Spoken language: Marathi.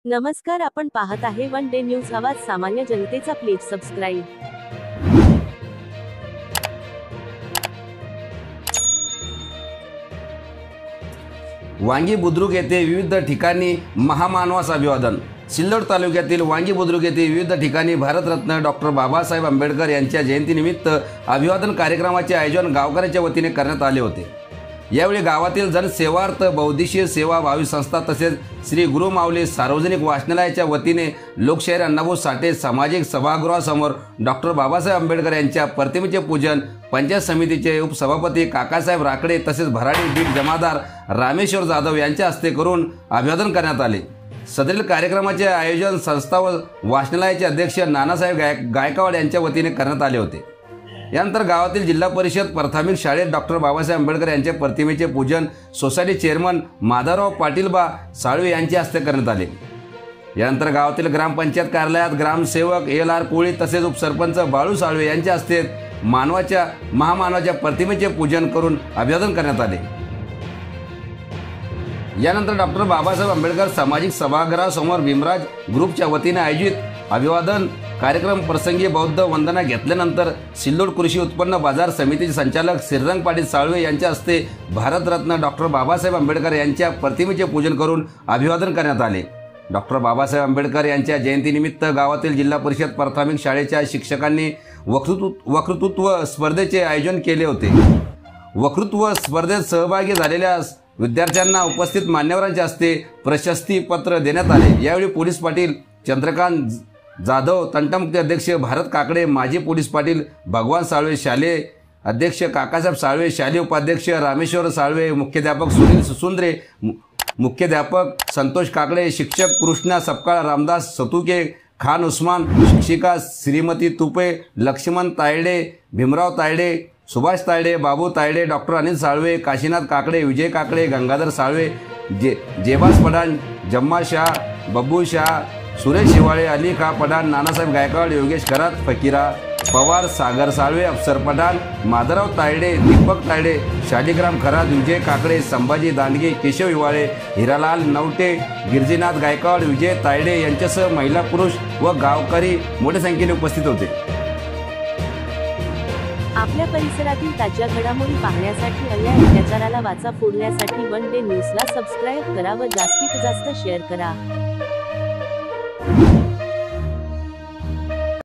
नमस्कार, आपण पाहत आहे वन डे न्यूज आवाज सामान्य जनतेचा. Please subscribe. वांगी बुद्रुक येथे विविध ठिकाणी महामानवास अभिवादन. सिल्लोड तालुक्यातील वांगी बुद्रुक येथे विविध ठिकाणी भारतरत्न डॉक्टर बाबासाहेब आंबेडकर यांच्या जयंतीनिमित्त अभिवादन कार्यक्रमाचे आयोजन गावकऱ्यांच्या वतीने करण्यात आले होते. यावेळी गावातील जनसेवार्थ, बौद्धिशीर सेवा, भावी संस्था तसेच श्री गुरु माऊली सार्वजनिक वाचनालयाच्या वतीने लोकशाहीर अण्णाभाऊ साठे सामाजिक सभागृहासमोर डॉक्टर बाबासाहेब आंबेडकर यांच्या प्रतिमेचे पूजन पंचायत समितीचे उपसभापती काकासाहेब राकडे तसेच भराडी बीट जमादार रामेश्वर जाधव यांच्या हस्ते करून अभिवादन करण्यात आले. सदरील कार्यक्रमाचे आयोजन संस्था व वाचनालयाचे अध्यक्ष नानासाहेब गायकवाड यांच्या वतीने करण्यात आले होते. यानंतर गावातील जिल्हा परिषद प्राथमिक शाळेत डॉक्टर बाबासाहेब आंबेडकर यांच्या प्रतिमेचे पूजन सोसायटी चेअरमन माधवराव पाटीलबा साळवे यांच्या हस्ते करण्यात आले. यानंतर गावातील ग्रामपंचायत कार्यालयात ग्रामसेवक LR कोळी तसेच उपसरपंच बाळू साळवे यांच्या हस्ते महामानवाच्या प्रतिमेचे पूजन करून अभिवादन करण्यात आले. यानंतर डॉक्टर बाबासाहेब आंबेडकर सामाजिक सभागृहासमोर भीमराज ग्रुपच्या वतीने आयोजित अभिवादन कार्यक्रम प्रसंगी बौद्ध वंदना घेतल्यानंतर सिल्लोड कृषी उत्पन्न बाजार समितीचे संचालक श्रीरंग पाटील साळवे यांच्या हस्ते भारतरत्न डॉक्टर बाबासाहेब आंबेडकर यांच्या प्रतिमेचे पूजन करून अभिवादन करण्यात आले. डॉक्टर बाबासाहेब आंबेडकर यांच्या जयंतीनिमित्त गावातील जिल्हा परिषद प्राथमिक शाळेच्या शिक्षकांनी वक्तृत्व स्पर्धेचे आयोजन केले होते. वक्तृत्व स्पर्धेत सहभागी झालेल्या विद्यार्थ्यांना उपस्थित मान्यवरांच्या हस्ते प्रशस्ती पत्र देण्यात आले. यावेळी पोलीस पाटील चंद्रकांत जाधव, तंटामुक्ती अध्यक्ष भारत काकडे, माजी पोलीस पाटील भगवान साळवे, शालेय अध्यक्ष काकासाहेब साळवे, शालेय उपाध्यक्ष रामेश्वर साळवे, मुख्याध्यापक सुनील सुसुंद्रे, मुख्याध्यापक संतोष काकडे, शिक्षक कृष्णा सपकाळ, रामदास सतुके, खान उस्मान, शिक्षिका श्रीमती तुपे, लक्ष्मण तायडे, भीमराव तायडे, सुभाष तायडे, बाबू तायडे, डॉक्टर अनिल साळवे, काशीनाथ काकडे, विजय काकडे, गंगाधर साळवे, जेबास पठाण, जम्मा शाह, बब्बू शाह, सुरेश शिवाळे, अली खा पठाण, नानासाहेब गायकवाड, योगेश खरात, फकीरा पवार, सागर साळवे, अफसर पठाण, माधवराव तायडे, दीपक तायडे, शालिग्राम खरात, विजय काकडे, संभाजी दांडगे, केशव हिवाळे, हिरालाल नवटे, गिरजीनाथ गायकवाड, विजय तायडे यांच्यासह महिला, पुरुष व गावकरी मोठ्या संख्येने उपस्थित होते. आपल्या परिसरातील ताज्या घडामोडी पाहण्यासाठी अन्याय अत्याचाराला वाचा फोडण्यासाठी वन डे न्यूजला सबस्क्राईब करा व जास्तीत जास्त शेअर करा.